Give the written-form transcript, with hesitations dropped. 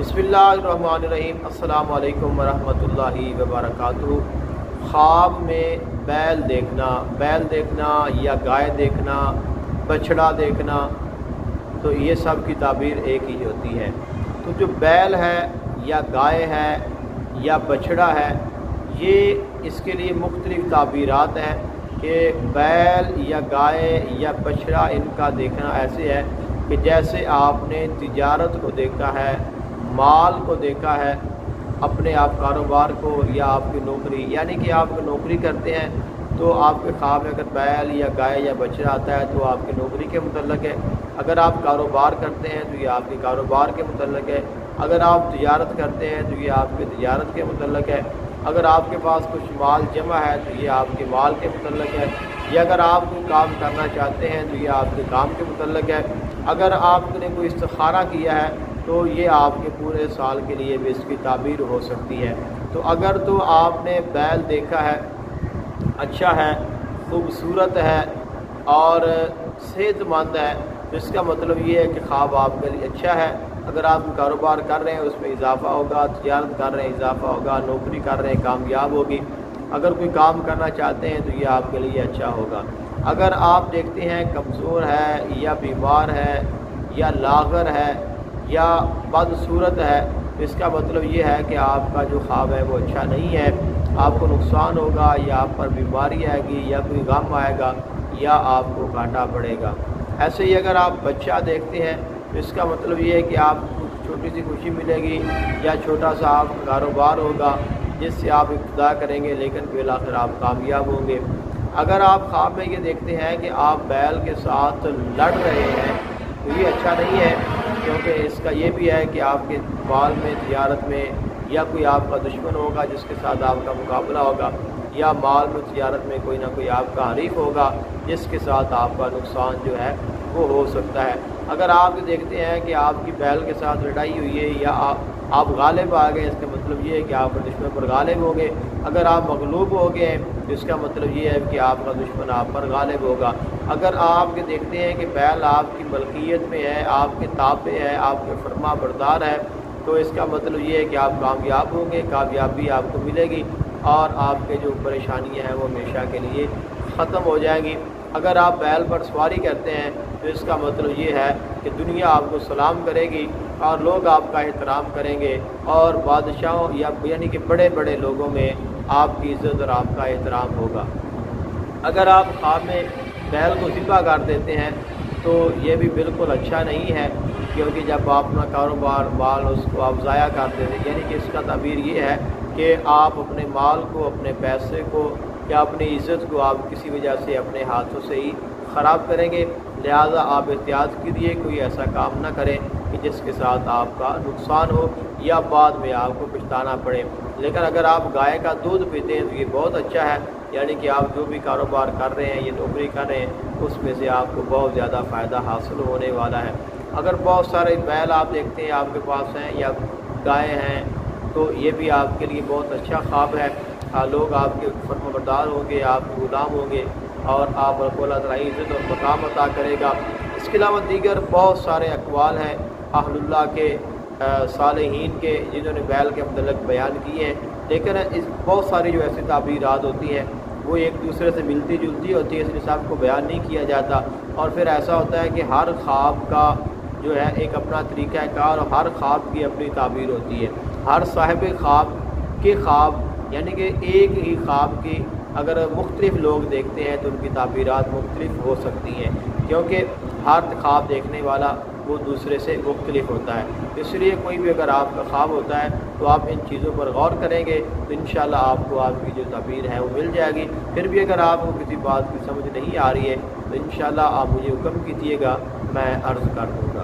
बिस्मिल्लाहिर्रहमानिर्रहीम। अस्सलामु अलैकुम वरहमतुल्लाहि वबरकातुहू। ख्वाब में बैल देखना या गाय देखना, बछड़ा देखना, तो ये सब की ताबीर एक ही होती है। तो जो बैल है या गाय है या बछड़ा है, ये इसके लिए मुख्तलिफ ताबीरात हैं कि बैल या गाय या बछड़ा इनका देखना ऐसे है कि जैसे आपने तिजारत को देखा है, माल को देखा है, अपने आप कारोबार को या आपकी नौकरी, यानी कि आप नौकरी करते हैं तो आपके ख्वाब में अगर बैल या गाय या बछड़ा आता है तो आपकी नौकरी के मुतल्लिक़ है। अगर आप कारोबार करते हैं तो ये आपके कारोबार के मुतल्लिक़ है। अगर आप तिजारत करते हैं तो ये आपके तिजारत के मुतल्लिक़ है। अगर आपके पास कुछ माल जमा है तो ये आपके माल के मुतल्लिक़ है। या अगर आप कोई काम करना चाहते हैं तो ये आपके काम के मुतल्लिक़ है। अगर आपने कोई इस्तिखारा किया है तो ये आपके पूरे साल के लिए भी इसकी ताबीर हो सकती है। तो अगर तो आपने बैल देखा है, अच्छा है, खूबसूरत है और सेहतमंद है, तो इसका मतलब ये है कि ख्वाब आपके लिए अच्छा है। अगर आप कारोबार कर रहे हैं उसमें इजाफ़ा होगा, तिजारत कर रहे हैं इजाफ़ा होगा, नौकरी कर रहे हैं कामयाब होगी। अगर कोई काम करना चाहते हैं तो ये आपके लिए अच्छा होगा। अगर आप देखते हैं कमज़ोर है या बीमार है या लाग़र है या बदसूरत है, तो इसका मतलब ये है कि आपका जो ख्वाब है वो अच्छा नहीं है। आपको नुकसान होगा या आप पर बीमारी आएगी या कोई गम आएगा या आपको घाटा पड़ेगा। ऐसे ही अगर आप बच्चा देखते हैं तो इसका मतलब ये है कि आपको छोटी सी खुशी मिलेगी या छोटा सा आपका कारोबार होगा जिससे आप इब्तिदा करेंगे, लेकिन फिर आखिर आप कामयाब होंगे। अगर आप ख्वाब में ये देखते हैं कि आप बैल के साथ लड़ रहे हैं तो ये अच्छा नहीं है, क्योंकि इसका ये भी है कि आपके माल में, तिजारत में, या कोई आपका दुश्मन होगा जिसके साथ आपका मुकाबला होगा, या माल में, तिजारत में कोई ना कोई आपका हरीफ होगा जिसके साथ आपका नुकसान जो है वो हो सकता है। अगर आप देखते हैं कि आपकी बैल के साथ लड़ाई हुई है या आप गालिब आ गए, इसका मतलब ये है कि आप दुश्मन पर गालिब होंगे। अगर आप मगलूब हो गए तो इसका मतलब ये है कि आपका दुश्मन आप पर गालिब होगा। अगर आप देखते हैं कि बैल आपकी मलकियत में है, आपके ताबे है, आपके फरमा बरदार है, तो इसका मतलब ये है कि आप कामयाब होंगे, कामयाबी आपको मिलेगी और आपके जो परेशानियां हैं वो हमेशा के लिए ख़त्म हो जाएंगी। अगर आप बैल पर सवारी करते हैं तो इसका मतलब ये है कि दुनिया आपको सलाम करेगी और लोग आपका एहतराम करेंगे और बादशाहों या यानी कि बड़े बड़े लोगों में आपकी इज़्ज़त और आपका एहतराम होगा। अगर आप ख्वाब में बैल को ज़िबा कर देते हैं तो ये भी बिल्कुल अच्छा नहीं है, क्योंकि जब आप अपना कारोबार, माल, उसको आप ज़ाया कर देते हैं, यानी कि इसका ताबीर ये है कि आप अपने माल को, अपने पैसे को या अपनी इज़्ज़त को आप किसी वजह से अपने हाथों से ही ख़राब करेंगे। लिहाजा आप एहतियात कीजिए, कोई ऐसा काम ना करें कि जिसके साथ आपका नुकसान हो या बाद में आपको पछताना पड़े। लेकिन अगर आप गाय का दूध पीते हैं तो ये बहुत अच्छा है, यानी कि आप जो भी कारोबार कर रहे हैं, ये नौकरी कर रहे हैं, उसमें से आपको बहुत ज़्यादा फ़ायदा हासिल होने वाला है। अगर बहुत सारे बैल आप देखते हैं आपके पास हैं या गाय हैं तो ये भी आपके लिए बहुत अच्छा ख्वाब है। लोग आपके फरमाबरदार होंगे, आपके गुलाम होंगे और आप को अल्लाह ताला इज़्ज़त और मकाम अता करेगा। इसके अलावा दीगर बहुत सारे अक़वाल हैं अहलुल्लाह के, सालिहीन के, जिन्होंने बैल के मुतल्लिक़ बयान किए हैं, लेकिन इस बहुत सारी जो ऐसी ताबीरात होती हैं वो एक दूसरे से मिलती जुलती होती है, इसलिए सबको बयान नहीं किया जाता। और फिर ऐसा होता है कि हर ख्वाब का जो है एक अपना तरीक़ा कार और हर ख्वाब की अपनी ताबीर होती है। हर साहिब ख्वाब के ख्वाब, यानी कि एक ही ख्वाब की अगर मुख्तलिफ़ लोग देखते हैं तो उनकी ताबीरात मुख्तलिफ़ हो सकती हैं, क्योंकि हर ख्वाब देखने वाला वो दूसरे से मुख्तलिफ होता है। इसलिए कोई भी अगर आपका ख्वाब होता है तो आप इन चीज़ों पर गौर करेंगे तो इंशाअल्लाह आपको आपकी जो ताबीर है वो मिल जाएगी। फिर भी अगर आपको किसी बात की समझ नहीं आ रही है तो इंशाअल्लाह आप मुझे हुक्म कीजिएगा, मैं अर्ज़ कर दूँगा।